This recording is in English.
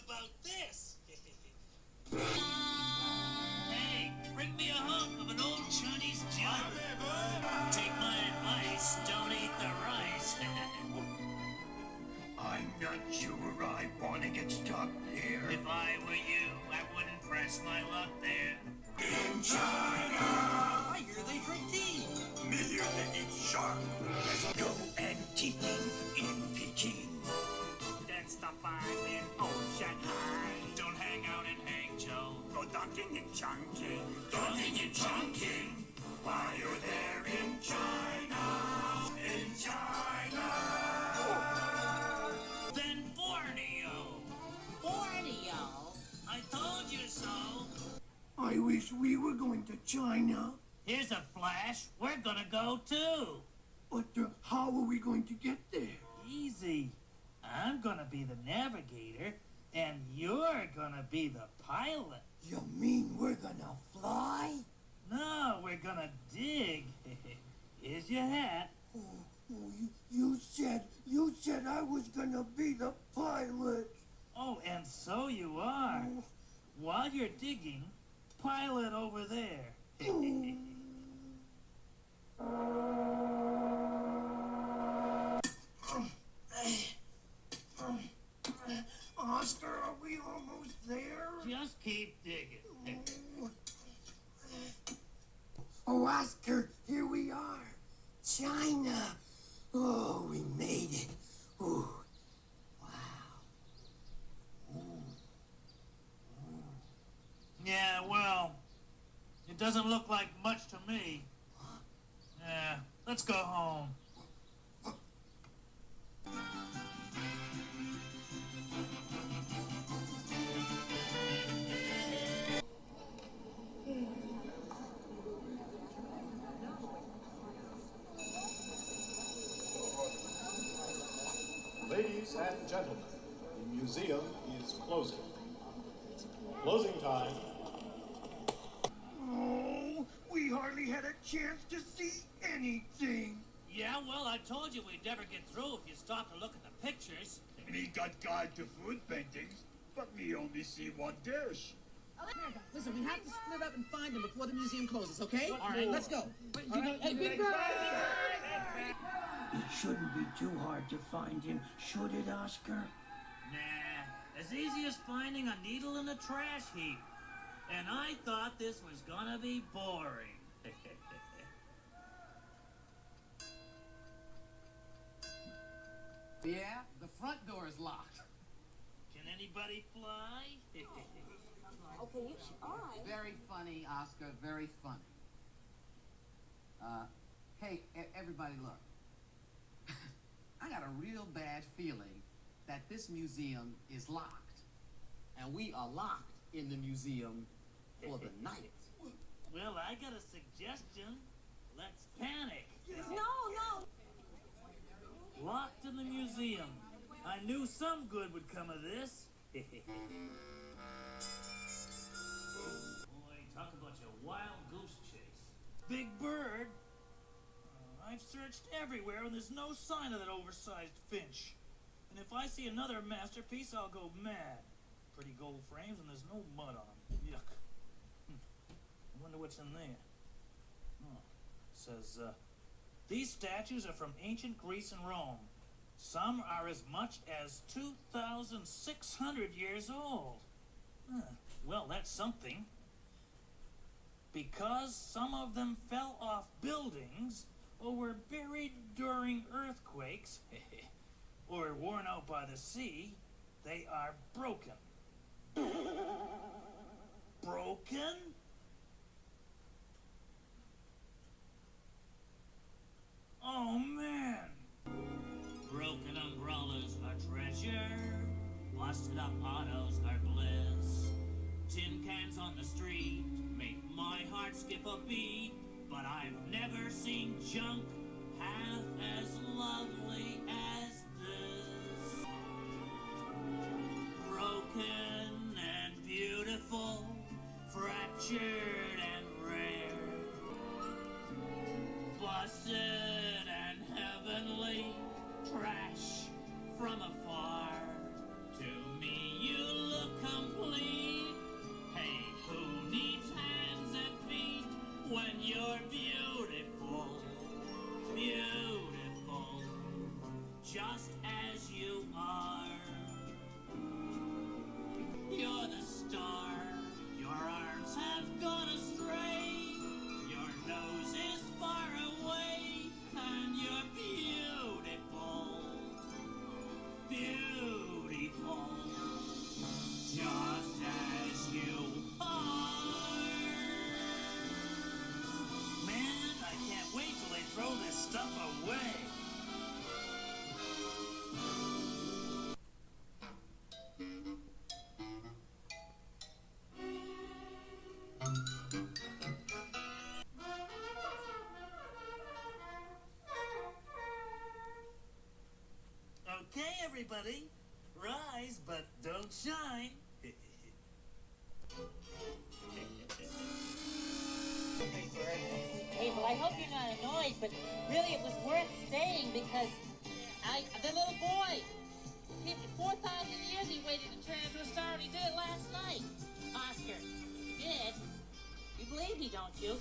about this? Hey, bring me a hunk of an old Chinese junk. Take my advice, don't eat the rice. I'm not sure I want to get stuck here. If I were you, I wouldn't press my luck there. In China! I hear they drink tea. Me hear they eat shark. Let's go antiquing in Peking. That's the vibe in Shanghai. Don't hang out in Hangzhou. Go dunking in Chongqing. Dunking in Chongqing. While you're there in China. In China. Then Borneo. Borneo? I told you so. I wish we were going to China. Here's a flash. We're gonna go too. But how are we going to get there? Easy. I'm gonna be the navigator, and you're gonna be the pilot. You mean we're gonna fly? No, we're gonna dig. Here's your hat. You said I was gonna be the pilot. Oh, and so you are. While you're digging, pilot over there. Oscar, are we almost there? Just keep digging. Oh, Oscar, here we are. China. Oh, we made it. Ooh. Wow. Yeah, well, it doesn't look like much to me. Yeah, let's go home. Ladies and gentlemen, the museum is closing. Closing time. Oh, we hardly had a chance to see anything. Yeah, well, I told you we'd never get through if you stopped to look at the pictures. Me got guide to food paintings, but me only see one dish. Listen, we have to split up and find him before the museum closes, okay? All right, let's go. It shouldn't be too hard to find him, should it, Oscar? Nah, as easy as finding a needle in a trash heap. And I thought this was gonna be boring. Yeah, the front door is locked. Can anybody fly? Okay, you try. Very funny, Oscar, very funny. Hey, everybody look. I got a real bad feeling that this museum is locked. And we are locked in the museum for the night. Well, I got a suggestion. Let's panic. No. Locked in the museum. I knew some good would come of this. Boy, talk about your wild goose chase. Big Bird. I've searched everywhere and there's no sign of that oversized finch. And if I see another masterpiece, I'll go mad. Pretty gold frames and there's no mud on them. Yuck. I wonder what's in there. Oh, it says, these statues are from ancient Greece and Rome. Some are as much as 2,600 years old. Well, that's something. Because some of them fell off buildings, or were buried during earthquakes, or worn out by the sea, they are broken. Broken? Oh, man. Broken umbrellas are treasure. Busted up autos are bliss. Tin cans on the street make my heart skip a beat. But I've never seen junk half as lovely as this. Broken and beautiful, fractured and rare, busted and heavenly, trash from afar. To me you look everybody. Rise, but don't shine. Hey, well, I hope you're not annoyed, but really it was worth staying because the little boy, 4,000 years he waited to turn into a star, and he did it last night. Oscar, he did. You believe me, don't you?